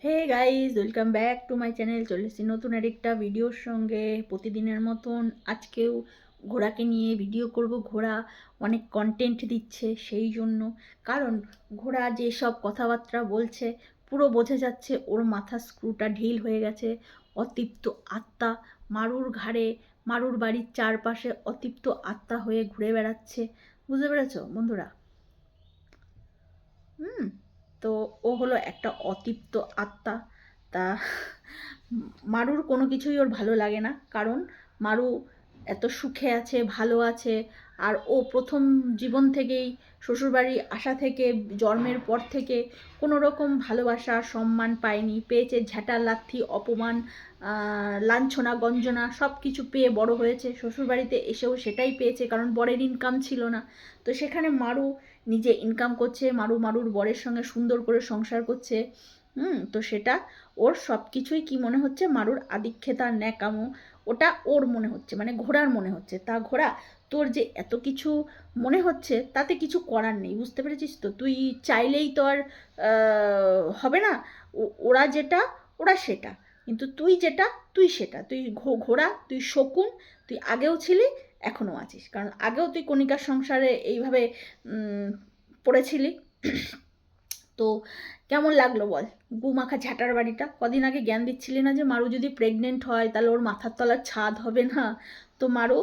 Hey guys, welcome back to my channel. চলে এসেছি নতুন আরেকটা ভিডিওর সঙ্গে। প্রতিদিনের মতন আজকেও ঘোড়াকে নিয়ে ভিডিও করব। ঘোড়া অনেক কন্টেন্ট দিচ্ছে সেই জন্য, কারণ ঘোড়া যেসব কথাবার্তা বলছে পুরো বোঝা যাচ্ছে ওর মাথার স্ক্রুটা ঢিল হয়ে গেছে। অতৃপ্ত আত্মা মারুর ঘাড়ে, মারুর বাড়ির চারপাশে অতৃপ্ত আত্মা হয়ে ঘুরে বেড়াচ্ছে। বুঝতে পেরেছো বন্ধুরা? তো ও হলো একটা অতৃপ্ত আত্মা। তা মারুর কোনো কিছুই ওর ভালো লাগে না, কারণ মারু এত সুখে আছে, ভালো আছে। আর ও প্রথম জীবন থেকেই, শ্বশুরবাড়ি আসা থেকে, জন্মের পর থেকে কোনো রকম ভালোবাসা সম্মান পায়নি। পেয়েছে ঝ্যাঁটা লাথি, অপমান, লাঞ্ছনা গঞ্জনা সব কিছু পেয়ে বড় হয়েছে। শ্বশুরবাড়িতে এসেও সেটাই পেয়েছে, কারণ বরের ইনকাম ছিল না। তো সেখানে মারু নিজে ইনকাম করছে, মারুর বরের সঙ্গে সুন্দর করে সংসার করছে। তো সেটা ওর সব কিছুই কি মনে হচ্ছে, মারুর আদিক্ষেতা ন্যাকামো, ওটা ওর মনে হচ্ছে, মানে ঘোড়ার মনে হচ্ছে। তা ঘোড়া, তোর যে এত কিছু মনে হচ্ছে তাতে কিছু করার নেই, বুঝতে পেরেছিস তো? তুই চাইলেই তো আর হবে না। ওরা যেটা ওরা সেটা, কিন্তু তুই যেটা তুই সেটা। তুই ঘোড়া, তুই শকুন, তুই আগেও ছিলি, এখনও আছিস। কারণ আগেও তুই কণিকার সংসারে এইভাবে পড়েছিলি। তো কেমন লাগলো বল গু মাখা ঝাঁটার বাড়িটা? কদিন আগে জ্ঞান দিচ্ছিলি না যে মারু যদি প্রেগনেন্ট হয় তাহলে ওর মাথার তলার ছাদ হবে না? তো মারু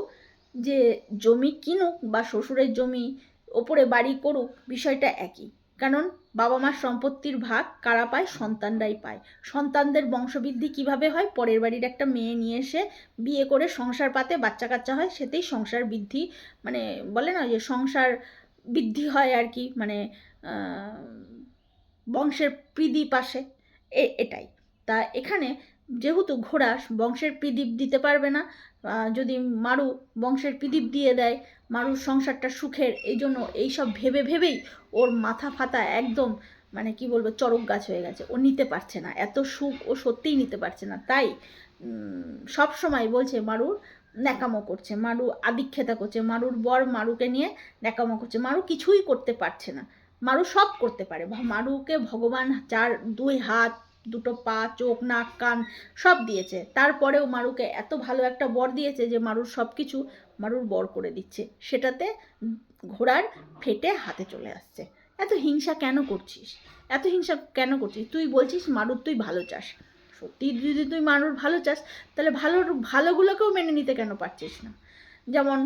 যে জমি কিনুক বা শ্বশুরের জমি ওপরে বাড়ি করুক, বিষয়টা একই। কারণ বাবা মার সম্পত্তির ভাগ কারা পায়? সন্তানরাই পায়। সন্তানদের বংশবৃদ্ধি কিভাবে হয়? পরের বাড়ির একটা মেয়ে নিয়ে এসে বিয়ে করে সংসার পাতে, বাচ্চা কাচ্চা হয়, সেতেই সংসার বৃদ্ধি, মানে বলে না যে সংসার বৃদ্ধি হয় আর কি, মানে বংশের প্রদীপ আসে, এটাই। তা এখানে যেহেতু ঘোড়া বংশের প্রদীপ দিতে পারবে না, যদি মারু বংশের প্রদীপ দিয়ে দেয়, মারুর সংসারটা সুখের, এই জন্য এইসব ভেবে ভেবেই ওর মাথা ফাতা একদম, মানে কি বলবো, চড়ক গাছ হয়ে গেছে। ও নিতে পারছে না এত সুখ, ও সত্যিই নিতে পারছে না। তাই সব সময় বলছে মারুর ন্যাকামো করছে, মারু আদিক্ষেতা করছে, মারুর বর মারুকে নিয়ে ন্যাকামো করছে। মারু কিছুই করতে পারছে না, মারু সব করতে পারে। মারুকে ভগবান চার, দুই হাত, দুটো পা, চোখ, নাক, কান সব দিয়েছে। তারপরেও মারুকে এত ভালো একটা বর দিয়েছে যে মারুর সব কিছু মারুর বর করে দিচ্ছে। সেটাতে ঘোড়ার ফেটে হাতে চলে আসছে। এত হিংসা কেন করছিস? এত হিংসা কেন করছিস? তুই বলছিস মারুর তুই ভালো চাস। সত্যি যদি তুই মারুর ভালো চাস, তাহলে ভালোগুলোকেও মেনে নিতে কেন পারছিস না? যেমন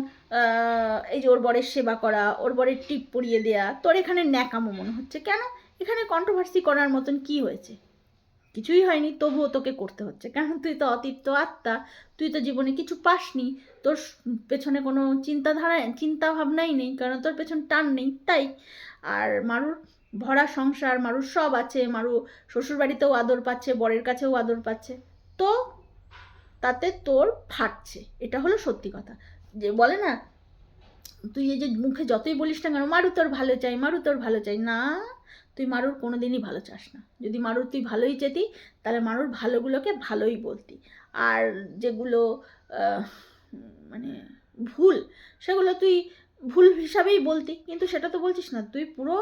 এই যে ওর বরের সেবা করা, ওর বরের টিপ পরিয়ে দেয়া, তোর এখানে ন্যাকামো মনে হচ্ছে কেন? এখানে কন্ট্রোভার্সি করার মতন কি হয়েছে? কিছুই হয়নি, তবুও তোকে করতে হচ্ছে। কারণ তুই তো অতৃপ্ত আত্মা, তুই তো জীবনে কিছু পাসনি, তোর পেছনে কোনো চিন্তা ভাবনাই নেই, কারণ তোর পেছন টান নেই, তাই। আর মারুর ভরা সংসার, মারুর সব আছে, মারু শ্বশুরবাড়িতেও আদর পাচ্ছে, বরের কাছেও আদর পাচ্ছে। তো তাতে তোর ফাটছে, এটা হলো সত্যি কথা। যে বলে না, তুই এই যে মুখে যতই বলিস না কেন মারু তোর ভালো চাই, মারু তোর ভালো চাই, না, তুই মারুর কোনো দিনই ভালো চাস না। যদি মারুর তুই ভালোই চেতি, তাহলে মারুর ভালোগুলোকে ভালোই বলতি। আর যেগুলো মানে ভুল, সেগুলো তুই ভুল হিসাবেই বলতি, কিন্তু সেটা তো বলছিস না। তুই পুরো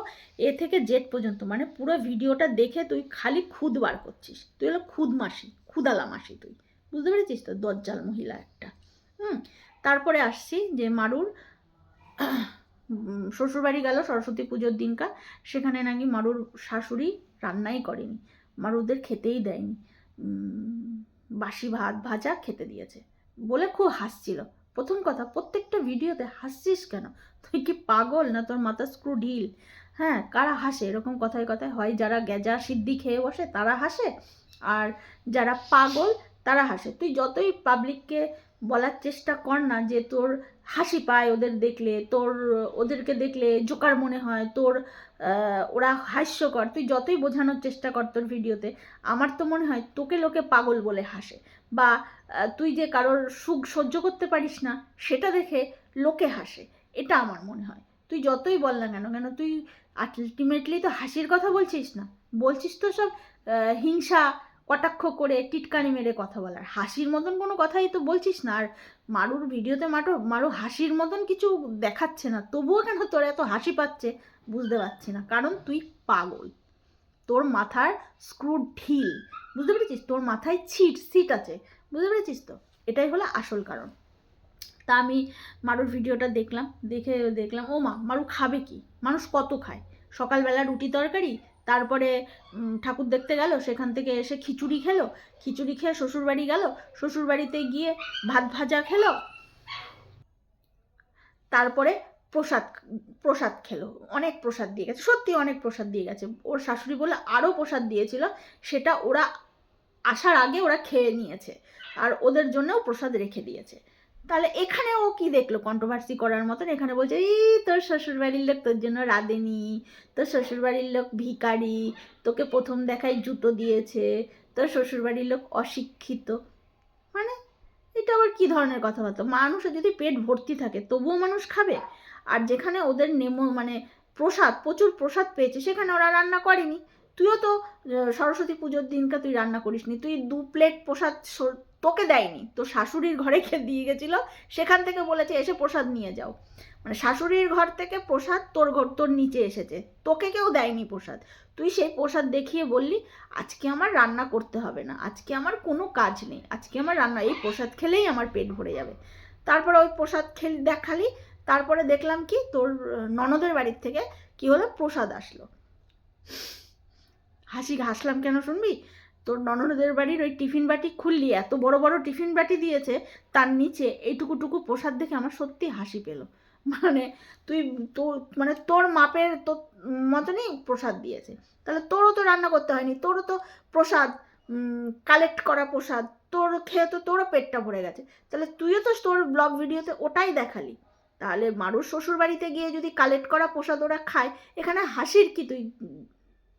এ থেকে জেড পর্যন্ত, মানে পুরো ভিডিওটা দেখে তুই খালি খুদ বার করছিস। তুই হলো খুদ মাসি, খুদালা মাসি তুই। বুঝতে পেরেছিস তো? দজ্জাল মহিলা একটা। তারপরে আসছি যে মারুর শ্বশুরবাড়ি গেল সরস্বতী পুজোর দিনকার, সেখানে নাকি মারুর শাশুড়ি রান্নাই করেনি, মারুদের খেতেই দেয়নি, বাসি ভাত ভাজা খেতে দিয়েছে বলে খুব হাসছিল। প্রথম কথা, প্রত্যেকটা ভিডিওতে হাসছিস কেন? তুই কি পাগল না তোর মাথা স্ক্রু ঢিল? হ্যাঁ, কারা হাসে এরকম কথায় কথায়? হয় যারা গেজা সিদ্ধি খেয়ে বসে তারা হাসে, আর যারা পাগল তারা হাসে। তুই যতই পাবলিককে বলার চেষ্টা কর না যে তোর হাসি পায় ওদের দেখলে, তোর ওদেরকে দেখলে জোকার মনে হয় তোর, ওরা হাস্যকর, তুই যতই বোঝানোর চেষ্টা কর তোর ভিডিওতে, আমার তো মনে হয় তোকে লোকে পাগল বলে হাসে। বা তুই যে কারোর সুখ সহ্য করতে পারিস না সেটা দেখে লোকে হাসে, এটা আমার মনে হয়। তুই যতই বল না কেন, তুই আলটিমেটলি তো হাসির কথা বলছিস না, বলছিস তো সব হিংসা কটাক্ষ করে টিটকারি মেরে কথা বলার। হাসির মতন কোনো কথাই তো বলছিস না। আর মারুর ভিডিওতে মারু হাসির মতন কিছু দেখাচ্ছে না, তবুও কেন তোর এত হাসি পাচ্ছে বুঝতে পারছি না। কারণ তুই পাগল। তোর মাথার স্ক্রু ঢিল, বুঝতে পেরেছিস? তোর মাথায় সিট আছে, বুঝতে পেরেছিস তো? এটাই হলো আসল কারণ। তা আমি মারুর ভিডিওটা দেখলাম ও মা, মারু খাবে কি? মানুষ কত খায়? সকালবেলা রুটি তরকারি, তারপরে ঠাকুর দেখতে গেল, সেখান থেকে এসে খিচুড়ি খেলো, খিচুড়ি খেয়ে শ্বশুরবাড়ি গেল, শ্বশুরবাড়িতে গিয়ে ভাত ভাজা খেলো, তারপরে প্রসাদ খেলো, অনেক প্রসাদ দিয়ে গেছে, সত্যি অনেক প্রসাদ দিয়ে গেছে। ওর শাশুড়ি বলে আরও প্রসাদ দিয়েছিল, সেটা ওরা আসার আগে ওরা খেয়ে নিয়েছে, আর ওদের জন্যও প্রসাদ রেখে দিয়েছে। তাহলে এখানে ও কি দেখলো কন্ট্রোভার্সি করার মতন? এখানে বলছে এই তোর শ্বশুরবাড়ির লোক তোর জন্য রাঁধেনি, তোর শ্বশুরবাড়ির লোক ভিখারি, তোকে প্রথম দেখায় জুতো দিয়েছে, তোর শ্বশুরবাড়ির লোক অশিক্ষিত। মানে এটা আবার কি ধরনের কথাবার্তা? মানুষের যদি পেট ভর্তি থাকে তবুও মানুষ খাবে? আর যেখানে ওদের মানে প্রচুর প্রসাদ পেয়েছে, সেখানে ওরা রান্না করেনি। তুইও তো সরস্বতী পুজোর দিনকে তুই রান্না করিসনি, তুই 2 প্লেট প্রসাদ তোকে দেয়নি, তোর শাশুড়ির ঘরে দিয়ে গেছিলো, সেখান থেকে বলেছে এসে প্রসাদ নিয়ে যাও। মানে শাশুড়ির ঘর থেকে প্রসাদ তোর নিচে এসেছে, তোকে কেউ দেয়নি প্রসাদ। তুই সেই প্রসাদ দেখিয়ে বললি আজকে আমার রান্না করতে হবে না, আজকে আমার কোনো কাজ নেই, আজকে আমার রান্না, এই প্রসাদ খেলেই আমার পেট ভরে যাবে। তারপরে ওই প্রসাদ দেখালি, তারপরে দেখলাম কি তোর ননদের বাড়ির থেকে কি হলো, প্রসাদ আসলো। হাসলাম কেন শুনবি? তোর ননদের বাড়ির ওই টিফিন বাটি খুললি, এত বড় বড় টিফিন বাটি দিয়েছে, তার নিচে এইটুকু প্রসাদ দেখে আমার সত্যি হাসি পেলো। মানে তোর মাপের তোর মতনই প্রসাদ দিয়েছে। তাহলে তোরও তো রান্না করতে হয়নি, তোরও তো প্রসাদ কালেক্ট করা প্রসাদ, তোর খেয়ে তো তোরও পেটটা ভরে গেছে। তাহলে তুইও তো তোর ব্লগ ভিডিওতে ওটাই দেখালি। তাহলে মারুর শ্বশুর বাড়িতে গিয়ে যদি কালেক্ট করা প্রসাদ ওরা খায়, এখানে হাসির কি তুই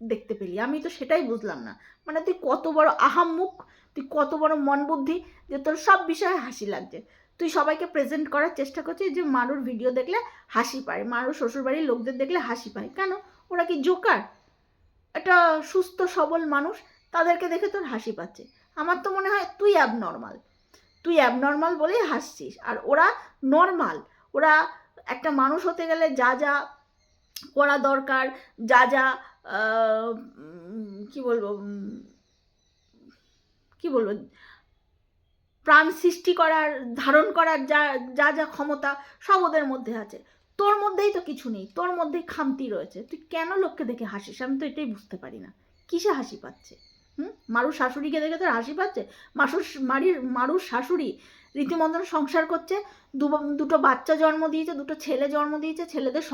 দেখতে পেলি? আমি তো সেটাই বুঝলাম না। মানে তুই কত বড় আহাম্মুক, তুই কত বড় মন বুদ্ধি যে তোর সব বিষয়ে হাসি লাগছে। তুই সবাইকে প্রেজেন্ট করার চেষ্টা করছিস যে মারুর ভিডিও দেখলে হাসি পায়, মারুর শ্বশুরবাড়ির লোকদের দেখলে হাসি পায়। কেন? ওরা কি জোকার? একটা সুস্থ সবল মানুষ, তাদেরকে দেখে তোর হাসি পাচ্ছে। আমার তো মনে হয় তুই অ্যাবনর্মাল বলেই হাসছিস, আর ওরা নর্মাল। ওরা একটা মানুষ হতে গেলে যা যা করা দরকার, যা যা কি বলবো প্রাণ সৃষ্টি করার, ধারণ করার যা যা ক্ষমতা সব ওদের মধ্যে আছে। তোর মধ্যেই তো কিছু নেই, তোর মধ্যেই খামতি রয়েছে। তুই কেন লোককে দেখে হাসিস? আমি তো এটাই বুঝতে পারি না, কিসে হাসি পাচ্ছে? মারুর শাশুড়িকে দেখে তোর হাসি পাচ্ছে? মারুর শাশুড়ি রীতিমতন সংসার করছে, দুটো বাচ্চা জন্ম দিয়েছে, দুটো ছেলে জন্ম দিয়েছে, ছেলেদের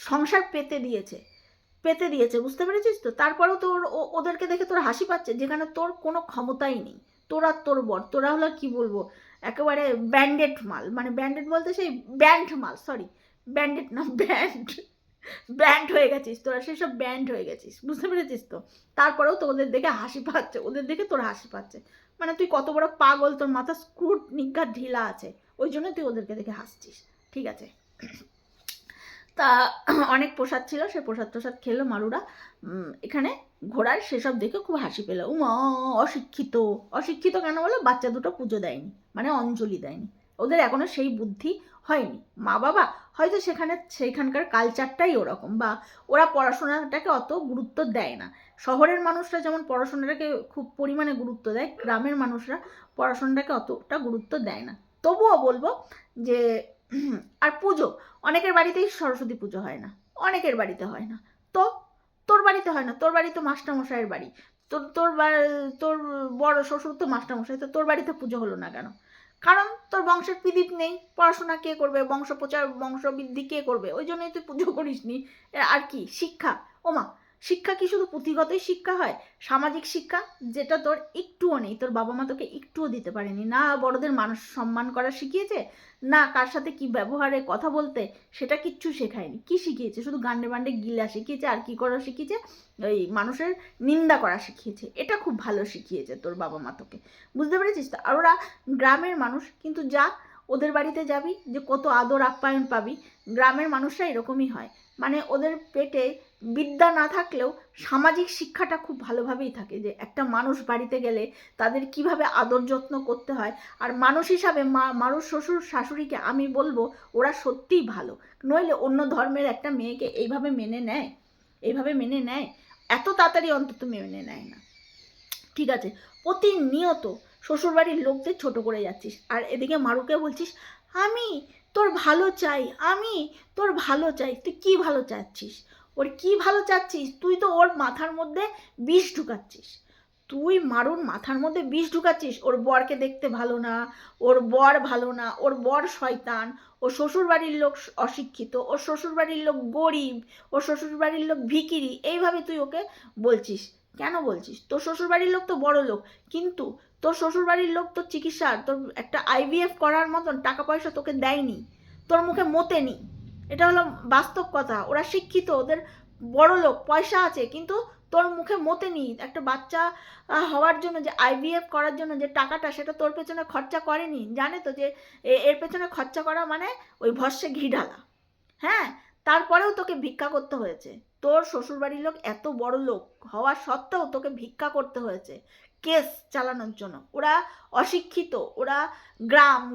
সংসার পেতে দিয়েছে, বুঝতে পেরেছিস তো? তারপরেও তোর ওদেরকে দেখে তোর হাসি পাচ্ছে, যেখানে তোর কোনো ক্ষমতাই নেই। তোরা তোর বর, তোরা হলো কি বলবো, একেবারে ব্যান্ডেড মাল। মানে ব্যান্ডেড বলতে সেই ব্যান্ড মাল, সরি ব্যান্ডেড না, ব্যান্ড হয়ে গেছিস তোরা, সেসব ব্যান্ড হয়ে গেছিস, বুঝতে পেরেছিস তো? তারপরেও তো ওদের দেখে হাসি পাচ্ছে, ওদের দেখে তোর হাসি পাচ্ছে। মানে তুই কত বড় পাগল, তোর মাথা স্ক্রু নিজ্ঞার ঢিলা আছে, ওই জন্য তুই ওদেরকে দেখে হাসছিস। ঠিক আছে, তা অনেক প্রসাদ ছিল, সে প্রসাদ খেলো মারুরা। এখানে ঘোড়ার সেসব দেখে খুব হাসি পেল। উমা, অশিক্ষিত কেন বলো? বাচ্চা দুটো পুজো দেয়নি, মানে অঞ্জলি দেয়নি। ওদের এখনো সেই বুদ্ধি হয়নি। মা বাবা হয়তো সেখানকার কালচারটাই ওরকম, বা ওরা পড়াশোনাটাকে অত গুরুত্ব দেয় না। শহরের মানুষরা যেমন পড়াশোনাটাকে খুব পরিমাণে গুরুত্ব দেয়, গ্রামের মানুষরা পড়াশোনাটাকে অতটা গুরুত্ব দেয় না। তবুও বলবো যে আর পুজো, অনেকের বাড়িতেই সরস্বতী পুজো হয় না, অনেকের বাড়িতে হয় না। তো তোর বাড়িতে হয় না, তোর বাড়ি তো মাস্টারমশাইয়ের বাড়ি, তোর বড় শ্বশুর তো মাস্টারমশাই, তো তোর বাড়িতে পুজো হলো না কেন? কারণ তোর বংশের প্রদীপ নেই, পড়াশোনা কে করবে, বংশপ্রচার বংশবৃদ্ধি কে করবে? ওই জন্যই তুই পুজো করিস নি। আর কি শিক্ষা? ওমা, শিক্ষা কি শুধু পুঁথিগতই শিক্ষা হয়? সামাজিক শিক্ষা যেটা তোর একটুও নেই, তোর বাবা মা তোকে একটুও দিতে পারেনি। না বড়দের মানুষ সম্মান করা শিখিয়েছে, না কার সাথে কি ব্যবহারে কথা বলতে, সেটা কিচ্ছু শেখায়নি। কি শিখিয়েছে? শুধু গান্ডে বান্ডে গিলা শিখিয়েছে, আর কি করা শিখিয়েছে? ওই মানুষের নিন্দা করা শিখিয়েছে। এটা খুব ভালো শিখিয়েছে তোর বাবা মা তোকে, বুঝতে পেরেছিস তো? আর ওরা গ্রামের মানুষ, কিন্তু যা ওদের বাড়িতে যাবি যে কত আদর আপ্যায়ন পাবি। গ্রামের মানুষরা এরকমই হয়, মানে ওদের পেটে বিদ্যা না থাকলেও সামাজিক শিক্ষাটা খুব ভালোভাবেই থাকে, যে একটা মানুষ বাড়িতে গেলে তাদের কিভাবে আদর যত্ন করতে হয়। আর মানুষ হিসাবে মারুর শ্বশুর শাশুড়িকে আমি বলবো ওরা সত্যিই ভালো, নইলে অন্য ধর্মের একটা মেয়েকে এইভাবে মেনে নেয়? এত তাড়াতাড়ি অন্তত মেনে নেয় না। ঠিক আছে, প্রতিনিয়ত শ্বশুরবাড়ির লোকদের ছোট করে যাচ্ছিস, আর এদিকে মারুকে বলছিস আমি তোর ভালো চাই, আমি তোর ভালো চাই। তুই কি ভালো চাচ্ছিস? ওর কি ভালো চাচ্ছিস? তুই তো ওর মাথার মধ্যে বিষ ঢুকাচ্ছিস। তুই মারুর মাথার মধ্যে বিষ ঢুকাচ্ছিস। ওর বরকে দেখতে ভালো না, ওর বর ভালো না, ওর বর শয়তান, ওর শ্বশুরবাড়ির লোক অশিক্ষিত, ওর শ্বশুরবাড়ির লোক গরিব, ওর শ্বশুরবাড়ির লোক ভিখিরি, এইভাবে তুই ওকে বলছিস। কেন বলছিস? তোর শ্বশুরবাড়ির লোক তো বড় লোক, কিন্তু তোর শ্বশুরবাড়ির লোক তোর চিকিৎসা, তোর একটা IVF করার মতন টাকা পয়সা তোকে দেয়নি, তোর মুখে মোতেনি। এটা হলো বাস্তব কথা। ওরা শিক্ষিত, ওদের বড় লোক, পয়সা আছে, কিন্তু তোর মুখে মোতেনি। একটা বাচ্চা হওয়ার জন্য যে IVF করার জন্য যে টাকাটা, সেটা তোর পেছনে খরচা করেনি। জানে তো যে এর পেছনে খরচা করা মানে ওই ভস্যে ঘি ঢালা। হ্যাঁ, তারপরেও তোকে ভিক্ষা করতে হয়েছে। তোর শ্বশুরবাড়ির লোক এত বড় লোক হওয়া সত্ত্বেও তোকে ভিক্ষা করতে হয়েছে কেস চালানোর জন্য। ওরা অশিক্ষিত, ওরা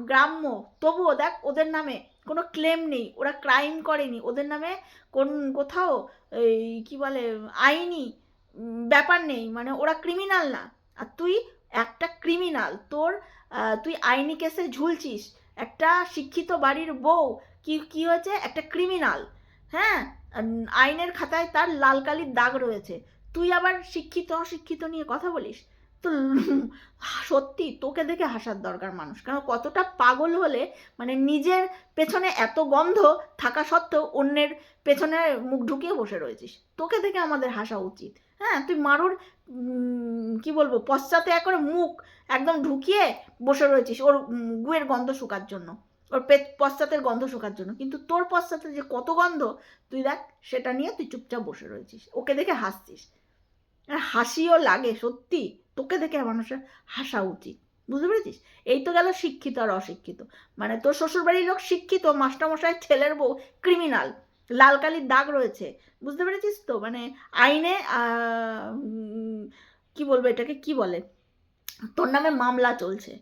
গ্রাম্য, তবুও দেখ ওদের নামে কোনো ক্লেম নেই, ওরা ক্রাইম করেনি, ওদের নামে কোথাও এই কি বলে আইনি ব্যাপার নেই, মানে ওরা ক্রিমিনাল না। আর তুই একটা ক্রিমিনাল। তুই আইনি কেসে ঝুলছিস। একটা শিক্ষিত বাড়ির বউ কি হয়েছে? একটা ক্রিমিনাল। হ্যাঁ, আইনের খাতায় তার লাল কালির দাগ রয়েছে। তুই আবার শিক্ষিত অশিক্ষিত নিয়ে কথা বলিস? তো সত্যি তোকে দেখে হাসার দরকার মানুষ। কারণ কতটা পাগল হলে, মানে নিজের পেছনে এত গন্ধ থাকা সত্ত্বেও অন্যের পেছনে মুখ ঢুকিয়ে বসে রয়েছিস। তোকে দেখে আমাদের হাসা উচিত। হ্যাঁ, তুই মারুর কি বলবো, পশ্চাতে একবারে মুখ একদম ঢুকিয়ে বসে রয়েছিস ওর গুয়ের গন্ধ শোকার জন্য, ওর পশ্চাতের গন্ধ শোকার জন্য। কিন্তু তোর পশ্চাতে যে কত গন্ধ তুই দেখ, সেটা নিয়ে তুই চুপচাপ বসে রয়েছিস, ওকে দেখে হাসছিস। হাসিও লাগে সত্যি। তোকে দেখে মানুষের হাসা উচিত। বুঝতে পেরেছিস? এই তো গেল শিক্ষিত আর অশিক্ষিত। মানে তোর শ্বশুরবাড়ির লোক শিক্ষিত, মাস্টারমশাই ছেলের বউ ক্রিমিনাল, লাল কালির দাগ রয়েছে। বুঝতে পেরেছিস তো? মানে আইনে কি বলবো, এটাকে কি বলে, তোর নামে মামলা চলছে,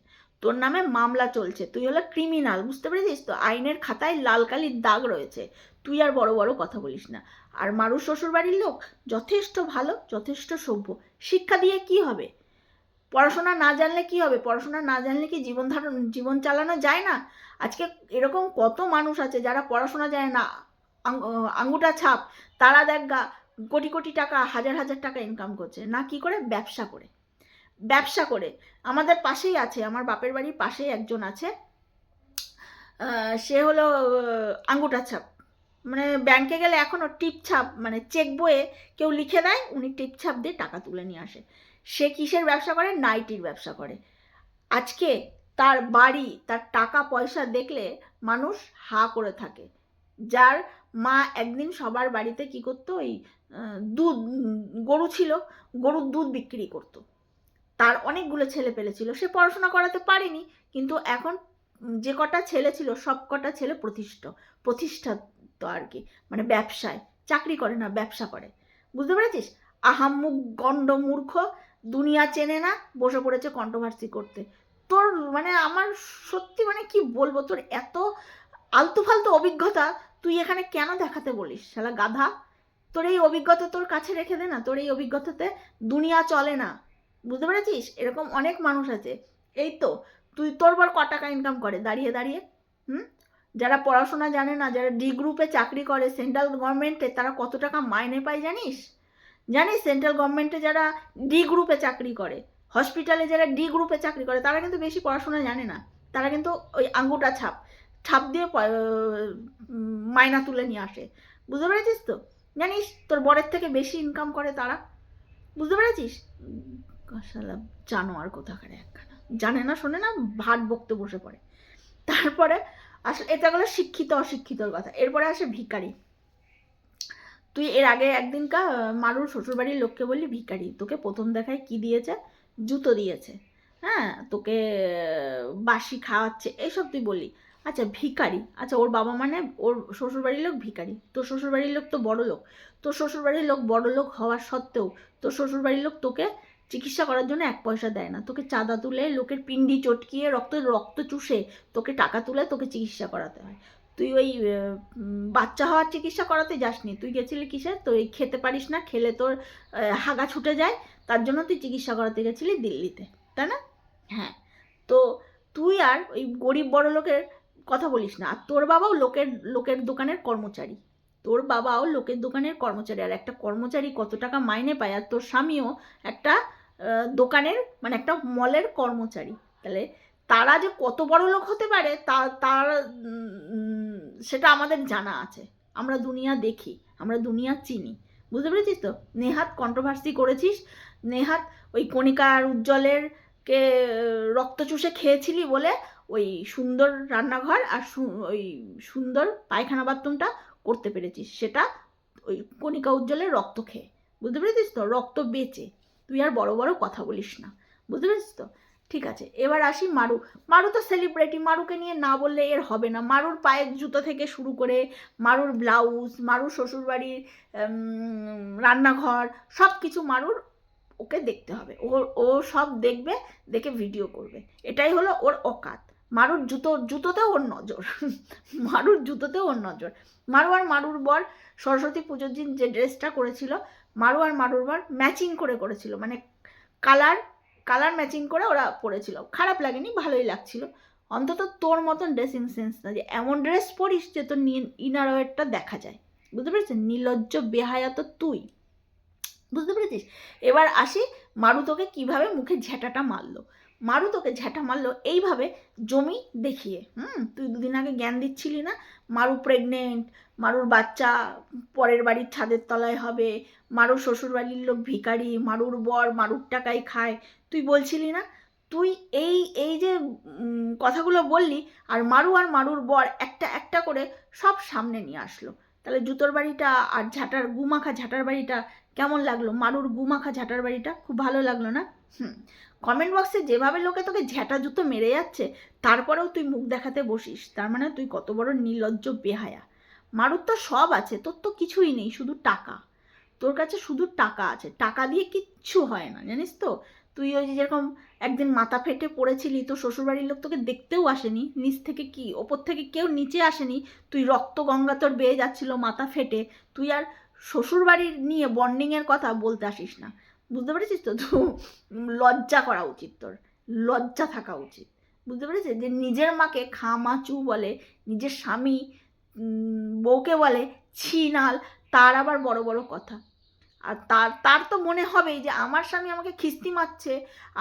তোর নামে মামলা চলছে, তুই হলো ক্রিমিনাল। বুঝতে পেরেছিস তো? আইনের খাতায় লাল কালির দাগ রয়েছে। তুই আর বড় বড় কথা বলিস না। আর মারুর শ্বশুরবাড়ির লোক যথেষ্ট ভালো, যথেষ্ট সভ্য। শিক্ষা দিয়ে কি হবে? পড়াশোনা না জানলে কি হবে? পড়াশোনা না জানলে কি জীবন চালানো যায় না? আজকে এরকম কত মানুষ আছে যারা পড়াশোনা জানে না, আঙ্গুটা ছাপ, তারা দেখ গা কোটি কোটি টাকা, হাজার হাজার টাকা ইনকাম করছে। না কি করে? ব্যবসা করে। ব্যবসা করে। আমাদের পাশেই আছে, আমার বাপের বাড়ির পাশেই একজন আছে, সে হলো আঙ্গুটা ছাপ, মানে ব্যাংকে গেলে এখনও টিপ ছাপ, মানে চেক বইয়ে কেউ লিখে দেয়, উনি টিপ ছাপ দিয়ে টাকা তুলে নিয়ে আসে। সে কিসের ব্যবসা করে? নাইটির ব্যবসা করে। আজকে তার বাড়ি, তার টাকা পয়সা দেখলে মানুষ হা করে থাকে। যার মা একদিন সবার বাড়িতে কি করতো, ওই দুধ, গরু ছিল, গরুর দুধ বিক্রি করতো। তার অনেকগুলো ছেলে পেলে ছিল, সে পড়াশোনা করাতে পারেনি, কিন্তু এখন যে কটা ছেলে ছিল সব কটা ছেলে প্রতিষ্ঠাত আর কি, মানে ব্যবসায়, চাকরি করে না, ব্যবসা করে। বুঝতে পেরেছিস? আহাম্মুক গণ্ড মূর্খ, দুনিয়া চেনে না, বসে পড়েছে কন্ট্রোভার্সি করতে। তোর মানে আমার সত্যি মানে কি বলবো, তোর এত আলতু ফালতু অভিজ্ঞতা তুই এখানে কেন দেখাতে বলিস? শালা গাধা, তোর এই অভিজ্ঞতা তোর কাছে রেখে দে না। তোর এই অভিজ্ঞতাতে দুনিয়া চলে না। বুঝতে পেরেছিস? এরকম অনেক মানুষ আছে। এই তো তোর বর ক টাকা ইনকাম করে দাঁড়িয়ে দাঁড়িয়ে? যারা পড়াশোনা জানে না, যারা ডি গ্রুপে চাকরি করে সেন্ট্রাল গভর্নমেন্টে, তারা কত টাকা মাইনে পায় জানিস? সেন্ট্রাল গভর্নমেন্টে যারা ডি গ্রুপে চাকরি করে, হসপিটালে যারা ডি গ্রুপে চাকরি করে, তারা কিন্তু বেশি পড়াশোনা জানে না। তারা কিন্তু ওই আঙ্গুটা ছাপ দিয়ে মাইনা তুলে নিয়ে আসে। বুঝতে পেরেছিস তো? জানিস তোর বরের থেকে বেশি ইনকাম করে তারা। বুঝতে পেরেছিস? শালা জানোয়ার কোথাকারে একখানা, জানে না শোনে না, ভাট বকতে বসে পড়ে। তারপরে আসলে এটা গেলো শিক্ষিত অশিক্ষিতর কথা। এরপরে আসে ভিখারি। তুই এর আগে একদিনকা মারুর শ্বশুরবাড়ির লোককে বললি ভিখারি। তোকে প্রথম দেখায় কি দিয়েছে? জুতো দিয়েছে। হ্যাঁ, তোকে বাসি খাওয়াচ্ছে, এইসব তুই বললি। আচ্ছা ভিখারি, আচ্ছা ওর বাবা মানে ওর শ্বশুরবাড়ির লোক ভিখারি, তোর শ্বশুরবাড়ির লোক তো বড় লোক। তোর শ্বশুরবাড়ির লোক বড় লোক হওয়ার সত্ত্বেও তোর শ্বশুরবাড়ির লোক তোকে চিকিৎসা করার জন্য 1 পয়সা দেয় না। তোকে চাঁদা তুলে, লোকের পিন্ডি চটকিয়ে, রক্ত চুষে তোকে টাকা তুলে তোকে চিকিৎসা করাতে হয়। তুই ওই বাচ্চা হওয়ার চিকিৎসা করাতে যাসনি, তুই গেছিলি কিসের, তুই খেতে পারিস না, খেলে তোর হাগা ছুটে যায়, তার জন্য তুই চিকিৎসা করাতে গেছিলি দিল্লিতে, তাই না? হ্যাঁ, তো তুই আর ওই গরিব বড় লোকের কথা বলিস না। আর তোর বাবাও লোকের দোকানের কর্মচারী, তোর বাবাও লোকের দোকানের কর্মচারী। আর একটা কর্মচারী কত টাকা মাইনে পায়, আর তোর স্বামীও একটা দোকানের মানে একটা মলের কর্মচারী। তাহলে তারা যে কত বড় লোক হতে পারে তার সেটা আমাদের জানা আছে। আমরা দুনিয়া দেখি, আমরা দুনিয়া চিনি, বুঝতে পেরেছিস তো? নেহাত কন্ট্রোভার্সি করেছিস, নেহাত ওই কণিকা আর উজ্জ্বলের কে রক্ত চুষে খেয়েছিলি বলে ওই সুন্দর রান্নাঘর আর ওই সুন্দর পায়খানা বাথরুমটা করতে পেরেছিস, সেটা ওই কণিকা উজ্জ্বলের রক্ত খেয়ে, বুঝতে পেরেছিস তো? রক্ত বেচে। তুই আর বড় বড় কথা বলিস না, বুঝতে পেরেছিস তো? ঠিক আছে, এবার আসি মারু। মারু তো সেলিব্রিটি, মারুকে নিয়ে না বললে এর হবে না। মারুর পায়ের জুতো থেকে শুরু করে মারুর ব্লাউজ, মারুর শ্বশুরবাড়ির রান্নাঘর, সব কিছু মারুর ওকে দেখতে হবে। ও সব দেখবে, দেখে ভিডিও করবে, এটাই হলো ওর অকাত। মারুর জুতোতেও ওর নজর মারুর জুতোতেও ওর নজর। মারু আর মারুর বর সরস্বতী পুজোর দিন যে ড্রেসটা করেছিল, মারু আর মারুর বর ম্যাচিং করে করেছিল, মানে কালার ম্যাচিং করে ওরা পরেছিল। খারাপ লাগেনি, ভালোই লাগছিল। অন্তত তোর মতন ড্রেসিং সেন্স না যে এমন ড্রেস পরিস যে তোর ইনার ওয়েরটা দেখা যায়, বুঝতে পেরেছিস? নির্লজ্জ বেহায়া তো তুই, বুঝতে পেরেছিস? এবার আসি মারু তোকে কিভাবে মুখে ঝ্যাঁটাটা মারলো। মারু তোকে ঝ্যাঁটা মারলো এইভাবে জমি দেখিয়ে। তুই দুদিন আগে জ্ঞান দিচ্ছিলি না, মারু প্রেগনেন্ট, মারুর বাচ্চা পরের বাড়ির ছাদের তলায় হবে, মারুর শ্বশুরবাড়ির লোক ভিখারি, মারুর বর মারুর টাকায় খায়, তুই বলছিলি না? তুই এই যে কথাগুলো বললি, আর মারুর বর একটা একটা করে সব সামনে নিয়ে আসলো। তাহলে জুতোর বাড়িটা আর গুমাখা ঝাঁটার বাড়িটা কেমন লাগলো? মারুর গুমাখা ঝাঁটার বাড়িটা খুব ভালো লাগলো না? কমেন্ট বক্সে যেভাবে লোকে তোকে ঝ্যাঁটা জুতো মেরে যাচ্ছে, তারপরেও তুই মুখ দেখাতে বসিস, তার মানে তুই কত বড় নির্লজ্জ বেহায়া। মারুর তো সব আছে, তোর তো কিছুই নেই, শুধু টাকা। তোর কাছে শুধু টাকা আছে, টাকা দিয়ে কিচ্ছু হয় না, জানিস তো? তুই ওই যেরকম একদিন মাথা ফেটে পড়েছিলি, তোর শ্বশুরবাড়ির লোক তোকে দেখতেও আসেনি, নিচ থেকে কি ওপর থেকে কেউ নিচে আসেনি, তুই রক্ত গঙ্গা তোর বেয়ে যাচ্ছিল মাথা ফেটে, তুই আর শ্বশুরবাড়ির নিয়ে বন্ডিংয়ের কথা বলতে আসিস না, বুঝতে পেরেছিস তো? লজ্জা করা উচিত, তোর লজ্জা থাকা উচিত, বুঝতে পেরেছিস? যে নিজের মাকে খামাচু বলে, নিজের স্বামী বউকে বলে ছিনাল, তার আবার বড় বড় কথা। আর তার তো মনে হবেই যে আমার স্বামী আমাকে খিস্তি মারছে,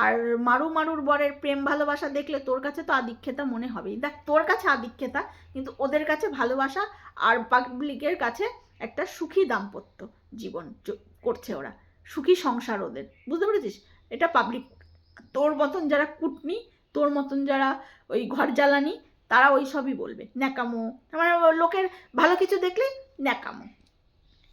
আর মারুর বরের প্রেম ভালোবাসা দেখলে তোর কাছে তো আদিক্ষেতা মনে হবেই। দেখ, তোর কাছে আদিক্ষেতা, কিন্তু ওদের কাছে ভালোবাসা, আর পাবলিকের কাছে একটা সুখী দাম্পত্য জীবন করছে ওরা, সুখী সংসার ওদের, বুঝতে পেরেছিস? এটা পাবলিক। তোর মতন যারা কুটনি, তোর মতন যারা ওই ঘর জ্বালানি, তারা ওই সবই বলবে, ন্যাকামো, মানে লোকের ভালো কিছু দেখলে ন্যাকামো,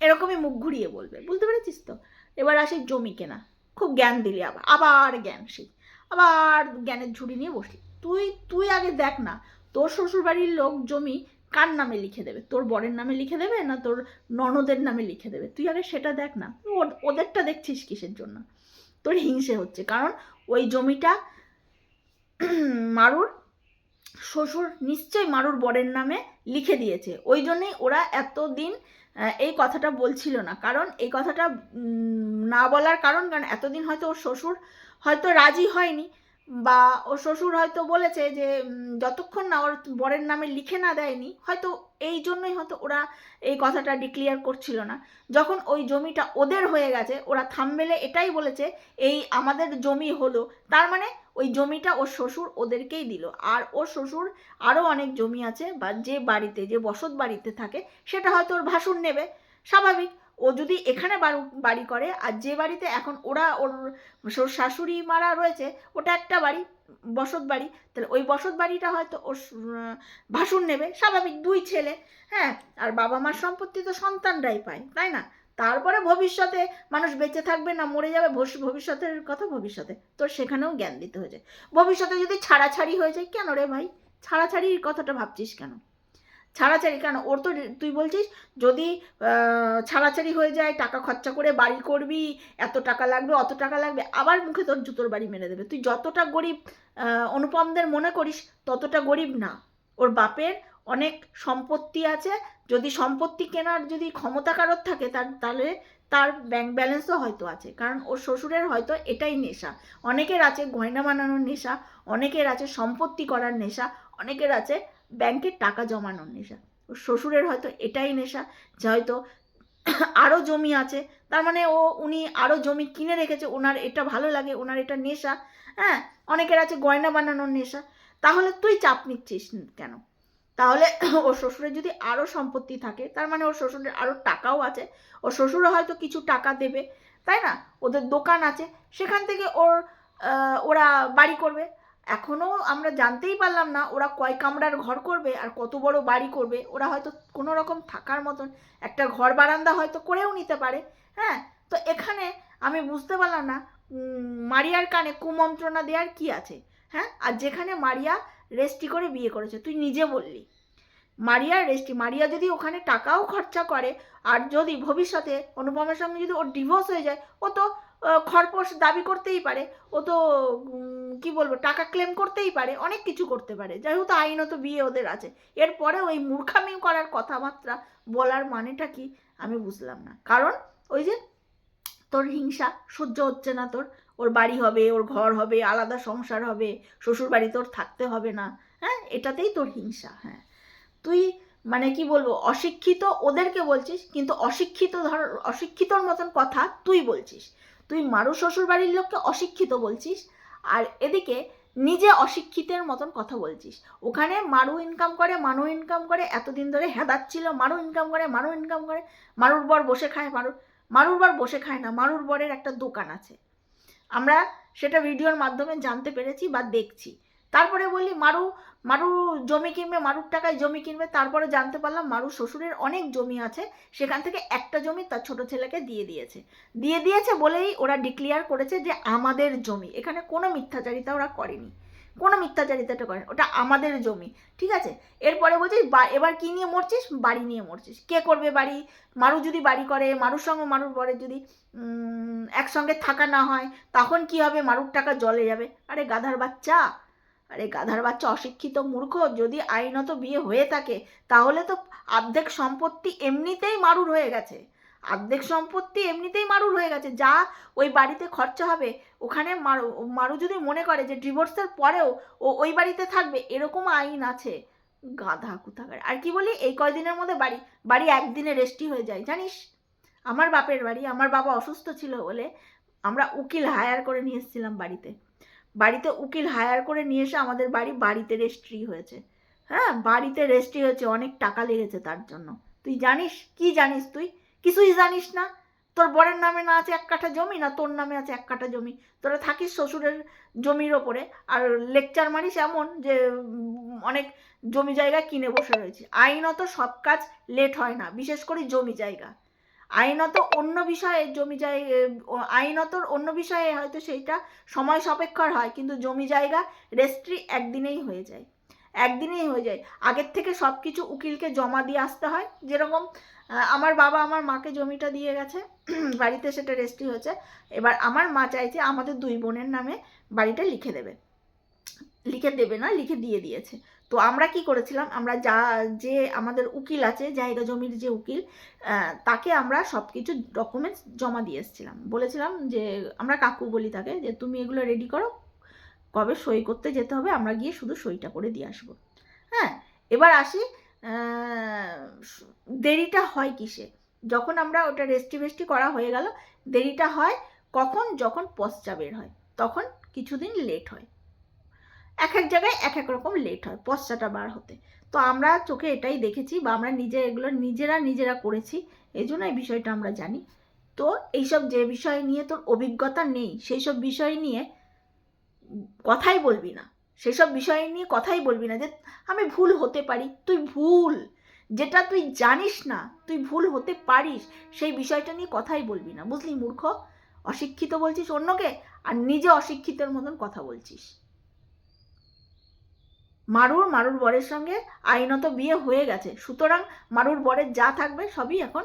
এরকমই মুখ ঘুরিয়ে বলবে, বুঝতে পেরেছিস তো? এবার আসি জমি কেনা। খুব জ্ঞান দিলি, আবার জ্ঞান, সেই আবার জ্ঞানের ঝুড়ি নিয়ে বসলি। তুই আগে দেখ না, তোর শ্বশুরবাড়ির লোক জমি কার নামে লিখে দেবে, তোর বরের নামে লিখে দেবে না তোর ননদের নামে লিখে দেবে? তুই আগে সেটা দেখ না। ওদেরটা দেখছিস কিসের জন্য? তোর হিংসে হচ্ছে, কারণ ওই জমিটা মারুর শ্বশুর নিশ্চয়ই মারুর বরের নামে লিখে দিয়েছে, ওই জন্যই ওরা এতদিন এই কথাটা বলছিল না। কারণ এই কথাটা না বলার কারণ এতদিন হয়তো ওর শ্বশুর হয়তো রাজি হয়নি, বা ওর শ্বশুর হয়তো বলেছে যে যতক্ষণ না ওর বরের নামে লিখে না দেয়নি, হয়তো এই জন্যই হয়তো ওরা এই কথাটা ডিক্লিয়ার করছিল না। যখন ওই জমিটা ওদের হয়ে গেছে, ওরা থাম্বনেলে এটাই বলেছে এই আমাদের জমি হলো, তার মানে ওই জমিটা ওর শ্বশুর ওদেরকেই দিল। আর ওর শ্বশুর আরও অনেক জমি আছে, বা যে বাড়িতে, যে বসত বাড়িতে থাকে, সেটা হয়তো ওর ভাসুর নেবে, স্বাভাবিক। ও যদি এখানে বাড়ি করে, আর যে বাড়িতে এখন ওর শাশুড়ি মারা রয়েছে, ওটা একটা বাড়ি, বসত বাড়ি, তাহলে ওই বসত বাড়িটা হয়তো ওর ভাসুর নেবে, স্বাভাবিক, দুই ছেলে। হ্যাঁ, আর বাবা মার সম্পত্তি তো সন্তানরাই পায়, তাই না? তারপরে ভবিষ্যতে মানুষ বেঁচে থাকবে না মরে যাবে, ভবিষ্যতের কথা ভবিষ্যতে, তোর সেখানেও জ্ঞান দিতে হয়ে যায়। ভবিষ্যতে যদি ছাড়াছাড়ি হয়ে যায়, কেন রে ভাই ছাড়াছাড়ির কথাটা ভাবছিস কেন? ছাড়াছাড়ি কেন? ওর তো তুই বলছিস যদি ছাড়াছাড়ি হয়ে যায়, টাকা খরচা করে বাড়ি করবি, এত টাকা লাগবে, অত টাকা লাগবে, আবার মুখে তোর জুতোর বাড়ি মেরে দেবে। তুই যতটা গরিব অনুপমদের মনে করিস, ততটা গরিব না। ওর বাপের অনেক সম্পত্তি আছে, যদি সম্পত্তি কেনার যদি ক্ষমতা কারোর থাকে তাহলে তার ব্যাংক ব্যালেন্সও হয়তো আছে, কারণ ওর শ্বশুরের হয়তো এটাই নেশা। অনেকের আছে গয়না বানানোর নেশা, অনেকের আছে সম্পত্তি করার নেশা, অনেকের আছে ব্যাংকে টাকা জমানোর নেশা। ওর শ্বশুরের হয়তো এটাই নেশা, যে হয়তো আরও জমি আছে, তার মানে উনি আরও জমি কিনে রেখেছে, ওনার এটা ভালো লাগে, ওনার এটা নেশা। হ্যাঁ, অনেকের আছে গয়না বানানোর নেশা। তাহলে তুই চাপ নিচ্ছিস কেন? তাহলে ওর শ্বশুরের যদি আরও সম্পত্তি থাকে, তার মানে ওর শ্বশুরের আরও টাকাও আছে, ওর শ্বশুরও হয়তো কিছু টাকা দেবে, তাই না? ওদের দোকান আছে, সেখান থেকে ওরা বাড়ি করবে। এখনও আমরা জানতেই পারলাম না ওরা কয় কামরার ঘর করবে আর কত বড় বাড়ি করবে। ওরা হয়তো কোনো রকম থাকার মতন একটা ঘর বারান্দা হয়তো করেও নিতে পারে। হ্যাঁ, তো এখানে আমি বুঝতে পারলাম না মারিয়ার কানে কুমন্ত্রণা দেওয়ার কি আছে? হ্যাঁ, আর যেখানে মারিয়া রেস্টি করে বিয়ে করেছে, তুই নিজে বললি মারিয়ার রেস্টি, মারিয়া যদি ওখানে টাকাও খরচা করে আর যদি ভবিষ্যতে অনুপমের সঙ্গে যদি ওর ডিভোর্স হয়ে যায়, ও তো খরপোশ দাবি করতেই পারে, ও তো কি বলবো টাকা ক্লেম করতেই পারে, অনেক কিছু করতে পারে, যেহেতু আইনত বিয়ে ওদের আছে। এরপরে ওই মূর্খামি করার কথাবার্তা বলার মানেটা কি আমি বুঝলাম না। কারণ ওই যে তোর হিংসা সহ্য হচ্ছে না তোর, ওর বাড়ি হবে, ওর ঘর হবে, আলাদা সংসার হবে, শ্বশুর বাড়ি তোর থাকতে হবে না। হ্যাঁ, এটাতেই তোর হিংসা। হ্যাঁ, তুই মানে কি বলবো অশিক্ষিত ওদেরকে বলছিস, কিন্তু অশিক্ষিতর মতন কথা তুই বলছিস। তুই মারু শ্বশুর বাড়ির লোককে অশিক্ষিত বলছিস, আর এদিকে নিজে অশিক্ষিতের মতন কথা বলছিস। ওখানে মারু ইনকাম করে, মানু ইনকাম করে, এতদিন ধরে হেদাচ্ছিল মারু ইনকাম করে, মারু ইনকাম করে। মারুর বর বসে খায়, মারুর বর বসে খায় না, মারুর বরের একটা দোকান আছে, আমরা সেটা ভিডিওর মাধ্যমে জানতে পেরেছি বা দেখছি। তারপরে বলি মারু জমি কিনবে, মারুর টাকায় জমি কিনবে। তারপরে জানতে পারলাম মারুর শ্বশুরের অনেক জমি আছে, সেখান থেকে একটা জমি তার ছোট ছেলেকে দিয়ে দিয়েছে বলেই ওরা ডিক্লেয়ার করেছে যে আমাদের জমি। এখানে কোনো মিথ্যাচারিতা ওরা করেনি, কোনো মিথ্যাচারিতাটা করেনি, ওটা আমাদের জমি। ঠিক আছে, এরপরে বলছিস এবার কি নিয়ে মরছিস? বাড়ি নিয়ে মরছিস। কে করবে বাড়ি? মারু যদি বাড়ি করে, মারুর সঙ্গে মারুর বরের যদি একসঙ্গে থাকা না হয়, তখন কি হবে? মারুর টাকা জলে যাবে। আরে গাধার বাচ্চা, আরে গাধার বাচ্চা, অশিক্ষিত মূর্খ, যদি আইনত বিয়ে হয়ে থাকে তাহলে তো অর্ধেক সম্পত্তি এমনিতেই মারুর হয়ে গেছে, অর্ধেক সম্পত্তি এমনিতেই মারুর হয়ে গেছে। যা ওই বাড়িতে খরচা হবে, ওখানে মারু যদি মনে করে যে ডিভোর্সের পরেও ও ওই বাড়িতে থাকবে, এরকম আইন আছে। গাধা কোথাকার। আর কি বলি, এই কয়দিনের মধ্যে বাড়ি একদিনে রেস্টি হয়ে যায় জানিস? আমার বাপের বাড়ি, আমার বাবা অসুস্থ ছিল বলে আমরা উকিল হায়ার করে নিয়ে এসেছিলাম বাড়িতে উকিল হায়ার করে নিয়ে এসে আমাদের বাড়িতে রেজিস্ট্রি হয়েছে। হ্যাঁ, বাড়িতে রেজিস্ট্রি হয়েছে, অনেক টাকা লেগেছে তার জন্য। তুই জানিস? কি জানিস তুই? কিছুই জানিস না। তোর বরের নামে না আছে 1 কাঠা জমি, না তোর নামে আছে 1 কাঠা জমি। তোরা থাকিস শ্বশুরের জমির ওপরে আর লেকচার মারিস এমন যে অনেক জমি জায়গা কিনে বসে রয়েছে। আইনত সব কাজ লেট হয় না, বিশেষ করে জমি জায়গা। আইনত অন্য বিষয়ে আইনত অন্য বিষয়ে হয়তো সেইটা সময় সাপেক্ষর হয়, কিন্তু জমি জায়গা রেজিস্ট্রি একদিনেই হয়ে যায়, আগের থেকে সব কিছু উকিলকে জমা দিয়ে আসতে হয়। যেরকম আমার বাবা আমার মাকে জমিটা দিয়ে গেছে, বাড়িতে সেটা রেজিস্ট্রি হয়েছে। এবার আমার মা চাইছে আমাদের 2 বোনের নামে বাড়িটা লিখে দিয়ে দিয়েছে। তো আমরা কি করেছিলাম, আমরা যে আমাদের উকিল আছে, জায়গা জমির যে উকিল, তাকে আমরা সব কিছু ডকুমেন্টস জমা দিয়ে এসেছিলাম। বলেছিলাম যে, আমরা কাকু বলি তাকে, যে তুমি এগুলো রেডি করো, কবে সই করতে যেতে হবে আমরা গিয়ে শুধু সইটা করে দিয়ে আসবো। হ্যাঁ, এবার আসি, দেরিটা হয় কিসে? যখন আমরা ওটা রেজিস্ট্রি করা হয়ে গেল, দেরিটা হয় কখন? যখন পস্তা বের হয়, তখন কিছুদিন লেট হয়। এক জায়গায় এক রকম লেট হয় পস্তাটা বার হতে। তো আমরা চোখে এটাই দেখেছি, বা আমরা এগুলো নিজেরা করেছি, এই জন্য এই বিষয়টা আমরা জানি। তো এইসব যে বিষয় নিয়ে তোর অভিজ্ঞতা নেই, সেই সব বিষয় নিয়ে কথাই বলবি না, সেসব বিষয় নিয়ে কথাই বলবি না। যে আমি ভুল হতে পারি, তুই ভুল, যেটা তুই জানিস না তুই ভুল হতে পারিস, সেই বিষয়টা নিয়ে কথাই বলবি না, বুঝলি মূর্খ? অশিক্ষিত বলছিস অন্যকে, আর নিজে অশিক্ষিতের মতন কথা বলছিস। মারুর বরের সঙ্গে আইনত বিয়ে হয়ে গেছে, সুতরাং মারুর বরের যা থাকবে সবই এখন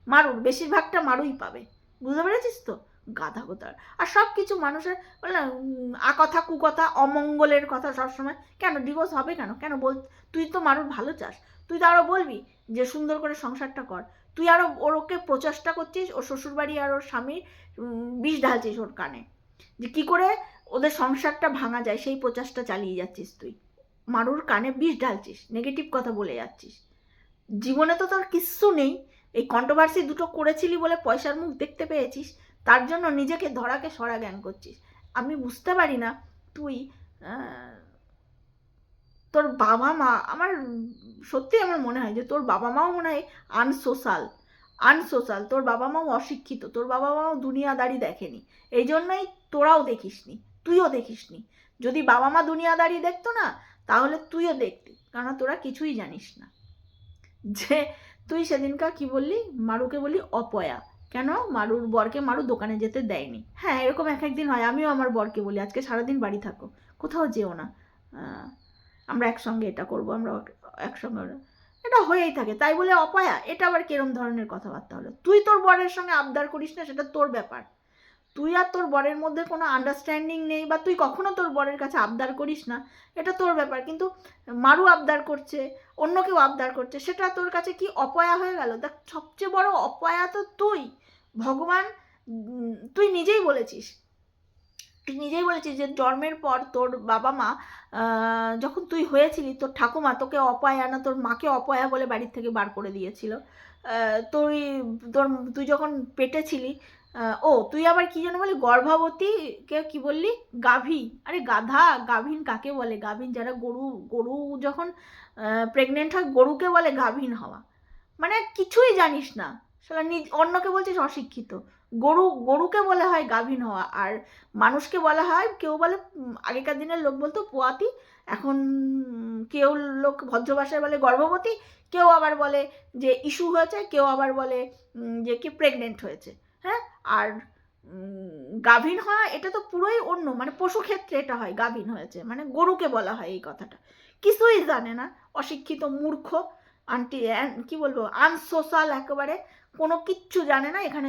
মারুর বেশিরভাগটা মারুই পাবে। বুঝতে পেরেছিস তো? গাধা কোথার। আর সব কিছু মানুষের বলে না আকথা কুকথা অমঙ্গলের কথা সবসময়। কেন ডিভোর্স হবে কেন? কেন বল? তুই তো মারুর ভালো চাস, তুই তো আরও বলবি যে সুন্দর করে সংসারটা কর। তুই আরও ওকে প্রচেষ্টা করছিস, ওর শ্বশুরবাড়ি আর ওর স্বামীর বিষ ঢালছিস ওর কানে, যে কী করে ওদের সংসারটা ভাঙা যায় সেই প্রচেষ্টা চালিয়ে যাচ্ছিস তুই। মারুর কানে বিষ ঢালছিস, নেগেটিভ কথা বলে যাচ্ছিস। জীবনে তো তোর কিচ্ছু নেই, এই কন্ট্রোভার্সি দুটো করেছিলি বলে পয়সার মুখ দেখতে পেয়েছিস, তার জন্য নিজেকে ধরাকে সরা জ্ঞান করছিস। আমি বুঝতে পারি না তুই তোর বাবা মা, আমার সত্যি আমার মনে হয় যে তোর বাবা মাও মনে হয় আনসোশাল, তোর বাবা মাও অশিক্ষিত, তোর বাবা মাও দুনিয়াদারি দেখেনি, এই জন্যই তোরাও দেখিসনি, তুইও দেখিসনি। যদি বাবা মা দুনিয়াদারি দেখতো না তাহলে তুইও দেখতি, কারণ তোরা কিছুই জানিস না। যে তুই সেদিনকার কি বললি, মারুকে বললি অপয়া, কেন? মারুর বরকে মারু দোকানে যেতে দেয়নি। হ্যাঁ, এরকম এক একদিন হয়, আমিও আমার বরকে বলি আজকে সারাদিন বাড়ি থাকো, কোথাও যেও না, আমরা একসঙ্গে এটা করব, আমরা একসঙ্গে, এটা হয়েই থাকে, তাই বলে অপয়া? এটা আবার কিরম ধরনের কথাবার্তা হলো? তুই তোর বরের সঙ্গে আবদার করিস না, সেটা তোর ব্যাপার। তুই আর তোর বরের মধ্যে কোনো আন্ডারস্ট্যান্ডিং নেই, বা তুই কখনো তোর বরের কাছে আবদার করিস না, এটা তোর ব্যাপার। কিন্তু মারু আবদার করছে, অন্য কেউ আবদার করছে, সেটা তোর কাছে কি অপয়া হয়ে গেল? দেখ, সবচেয়ে বড় অপয়া তো তুই। ভগবান, তুই নিজেই বলেছিস যে জন্মের পর তোর বাবা মা যখন তুই হয়েছিলি, তোর ঠাকুমা তোকে অপয়া না তোর মাকে অপয়া বলে বাড়ির থেকে বার করে দিয়েছিল। তুই যখন পেটে ছিলি, তুই আবার কি যেন বলি, গর্ভবতীকে কি বললি? গাভী। আরে গাধা, গাভীন কাকে বলে? গাভীন যারা গরু যখন প্রেগনেন্ট হয়, গরুকে বলে গাভীন হওয়া। মানে কিছুই জানিস না শালা, অন্যকে বলছিস অশিক্ষিত। গরুকে বলা হয় গাভীন হওয়া, আর মানুষকে বলা হয়, কেউ বলে, আগেকার দিনের লোক বলতো পোয়াতি, এখন কেউ লোক ভদ্র ভাষায় বলে গর্ভবতী, কেউ আবার বলে যে ইস্যু হয়েছে, কেউ আবার বলে যে কি প্রেগনেন্ট হয়েছে। হ্যাঁ, আর গাভীন হওয়া এটা তো পুরোই অন্য, মানে পশু ক্ষেত্রে এটা হয়, গাভীন হয়েছে মানে গরুকে বলা হয় এই কথাটা। কিছুই জানে না, অশিক্ষিত, মূর্খ, কি বলবো, আনসোশাল একেবারে, কোনো কিচ্ছু জানে না, এখানে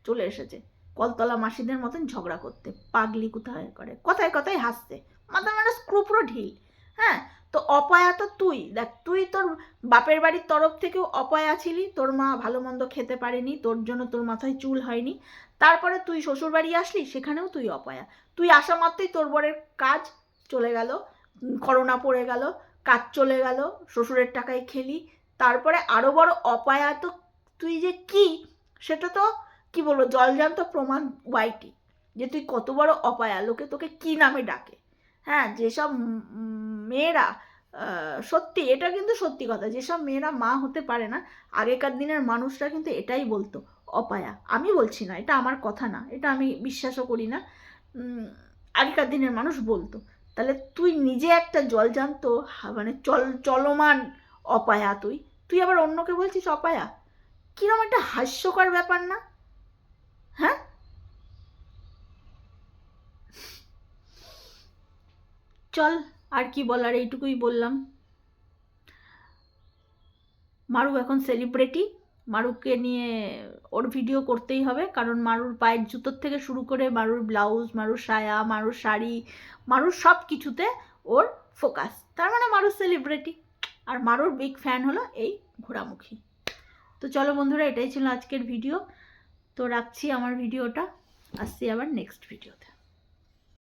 চলে এসেছে কলতলা মাসিদের মতন ঝগড়া করতে, পাগলি কোথায় করে, কথায় কথায় হাসতে, মাথা মানে স্ক্রু পুরো ঢিল। হ্যাঁ, তো অপয়া তো তুই। দেখ, তুই তোর বাপের বাড়ির তরফ থেকেও অপয়া ছিলি, তোর মা ভালো মন্দ খেতে পারেনি, তোর জন্য তোর মাথায় চুল হয়নি। তারপরে তুই শ্বশুর বাড়ি আসলি, সেখানেও তুই অপয়া। তুই আসা মাত্রই তোর বরের কাজ চলে গেল, করোনা পড়ে গেল, কাজ চলে গেল, শ্বশুরের টাকায় খেলি। তারপরে আরও বড় অপয়া তো তুই যে কি, সেটা তো কি বলবো, জলজান্ত প্রমাণ ওয়াইটি, যে তুই কত বড় অপয়া, লোকে তোকে কি নামে ডাকে। হ্যাঁ, যেসব মেয়েরা, সত্যি এটা কিন্তু সত্যি কথা, যেসব মেয়েরা মা হতে পারে না, আগেকার দিনের মানুষরা কিন্তু এটাই বলতো, অপয়া। আমি বলছি না, এটা আমার কথা না, এটা আমি বিশ্বাসও করি না, আগেকার দিনের মানুষ বলতো। তাহলে তুই নিজে একটা জলজান্ত, মানে চলমান অপয়া, তুই আবার অন্যকে বলছিস অপয়া? কিরম একটা হাস্যকর ব্যাপার না? হ্যাঁ, চল, আর কি বলার, এইটুকুই বললাম। মারু এখন সেলিব্রিটি, মারুকে নিয়ে ওর ভিডিও করতেই হবে, কারণ মারুর পায়ের জুতোর থেকে শুরু করে মারুর ব্লাউজ, মারুর সায়া, মারুর শাড়ি, মারুর সব কিছুতে ওর ফোকাস। তার মানে মারুর সেলিব্রিটি, আর মারুর বিগ ফ্যান হলো এই ঘোড়ামুখী। তো চলো বন্ধুরা, এটাই ছিল আজকের ভিডিও। তো রাখছি আমার ভিডিওটা, আসছি আবার নেক্সট ভিডিওতে।